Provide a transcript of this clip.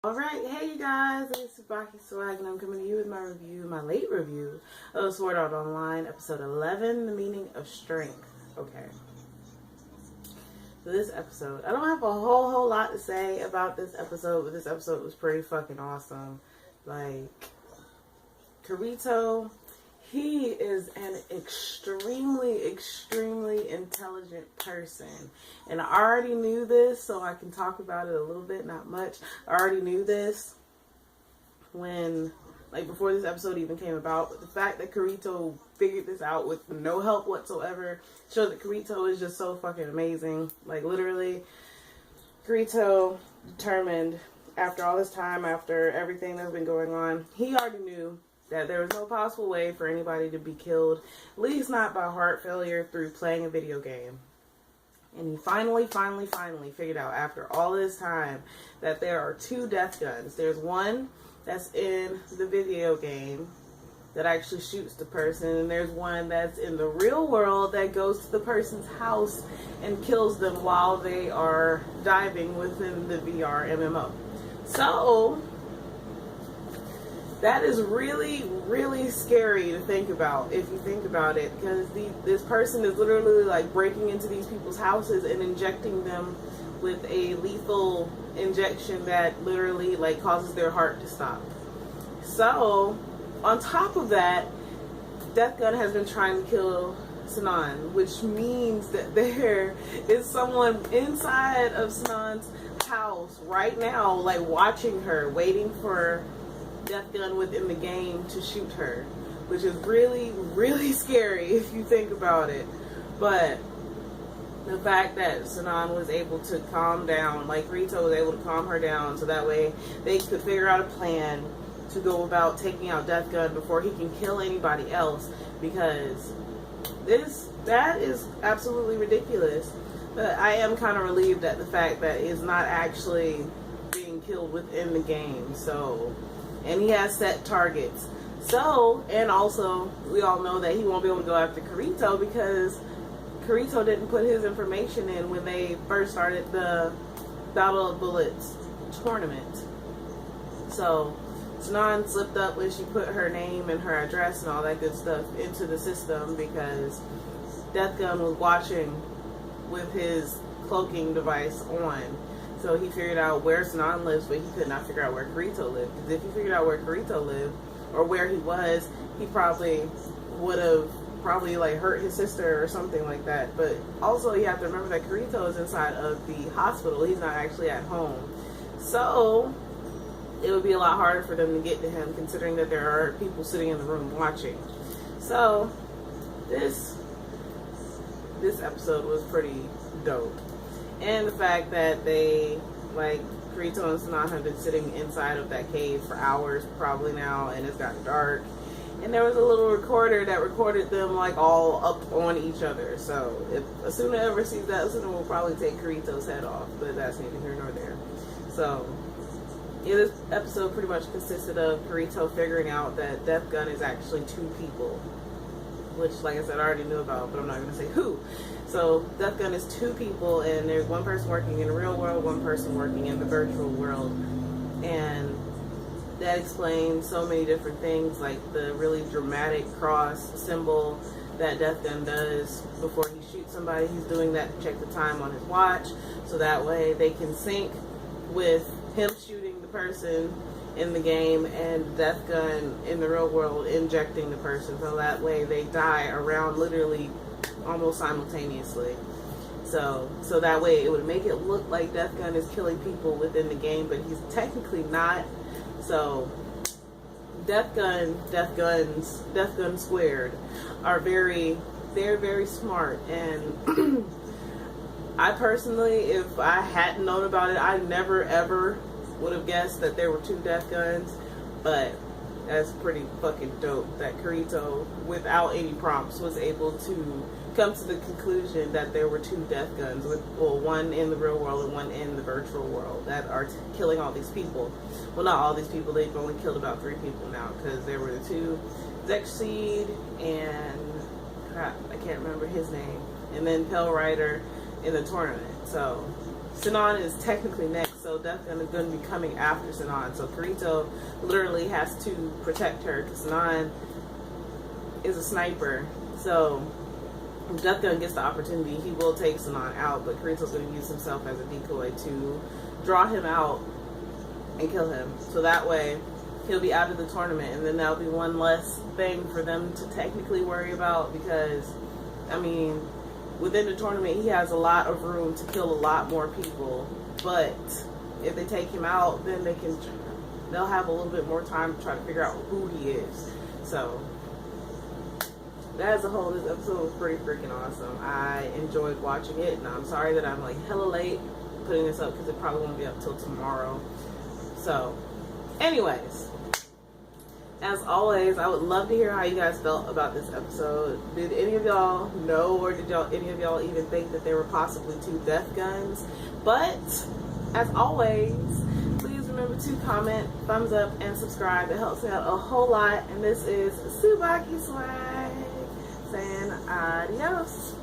Alright, hey you guys, it's TsubakiSwagg and I'm coming to you with my review, my late review of Sword Art Online, episode 11, The Meaning of Strength. Okay. So this episode, I don't have a whole lot to say about this episode, but this episode was pretty fucking awesome. Like, Kirito, he is an extremely intelligent person. And I already knew this, so I can talk about it a little bit, not much. I already knew this when, like, before this episode even came about. But the fact that Kirito figured this out with no help whatsoever shows that Kirito is just so fucking amazing. Like, literally, Kirito determined, after all this time, after everything that's been going on, he already knew that there was no possible way for anybody to be killed, at least not by heart failure through playing a video game. And he finally figured out, after all this time, that there are two death guns. There's one that's in the video game that actually shoots the person, and there's one that's in the real world that goes to the person's house and kills them while they are diving within the VR MMO. So that is really scary to think about, if you think about it, because this person is literally like breaking into these people's houses and injecting them with a lethal injection that literally like causes their heart to stop. So on top of that, Death Gun has been trying to kill Sinan, which means that there is someone inside of Sinan's house right now, like watching her, waiting for Death Gun within the game to shoot her, which is really scary if you think about it. But the fact that Sinan was able to calm down, like Kirito was able to calm her down, so that way they could figure out a plan to go about taking out Death Gun before he can kill anybody else, because that is absolutely ridiculous. But I am kind of relieved at the fact that it's not actually being killed within the game. So, and he has set targets. So, and also, we all know that he won't be able to go after Kirito because Kirito didn't put his information in when they first started the Battle of Bullets tournament. So, Sinan slipped up when she put her name and her address and all that good stuff into the system because Death Gun was watching with his cloaking device on. So he figured out where Sinan lives, but he could not figure out where Kirito lived. Because if he figured out where Kirito lived, or where he was, he probably would have like hurt his sister or something like that. But also you have to remember that Kirito is inside of the hospital. He's not actually at home. So it would be a lot harder for them to get to him, considering that there are people sitting in the room watching. So this episode was pretty dope. And the fact that they, like, Kirito and Sinan have been sitting inside of that cave for hours probably now, and it's gotten dark. And there was a little recorder that recorded them, like, all up on each other. So if Asuna ever sees that, Asuna will probably take Kirito's head off, but that's neither here nor there. So yeah, this episode pretty much consisted of Kirito figuring out that Death Gun is actually two people, which, like I said, I already knew about, but I'm not going to say who. So Death Gun is two people, and there's one person working in the real world, one person working in the virtual world. And that explains so many different things, like the really dramatic cross symbol that Death Gun does before he shoots somebody. He's doing that to check the time on his watch, so that way they can sync with him shooting the person in the game and Death Gun in the real world injecting the person, so that way they die around literally almost simultaneously. So that way it would make it look like Death Gun is killing people within the game, but he's technically not. So Death Gun squared are they're very smart, and I personally, if I hadn't known about it, I never ever would have guessed that there were two Death Guns. But that's pretty fucking dope that Kirito, without any prompts, was able to come to the conclusion that there were two Death Guns, one in the real world and one in the virtual world, that are killing all these people. Well, not all these people, they've only killed about 3 people now, because there were the two, Zexseed and crap, I can't remember his name, and then Pale Rider in the tournament. So Sinan is technically next. so Death Gun is going to be coming after Sinan. So Kirito literally has to protect her because Sinan is a sniper. So if Death Gun gets the opportunity, he will take Sinan out, but Kirito's going to use himself as a decoy to draw him out and kill him. So that way he'll be out of the tournament, and then that'll be one less thing for them to technically worry about, because I mean, within the tournament he has a lot of room to kill a lot more people, but if they take him out, then they'll have a little bit more time to try to figure out who he is. So as a whole, this episode was pretty freaking awesome. I enjoyed watching it, and I'm sorry that I'm like hella late putting this up because it probably won't be up till tomorrow. So anyways, as always, I would love to hear how you guys felt about this episode. Did any of y'all know, or did any of y'all even think that there were possibly 2 death guns? But as always, please remember to comment, thumbs up, and subscribe. It helps me out a whole lot. And this is TsubakiSwagg saying adios.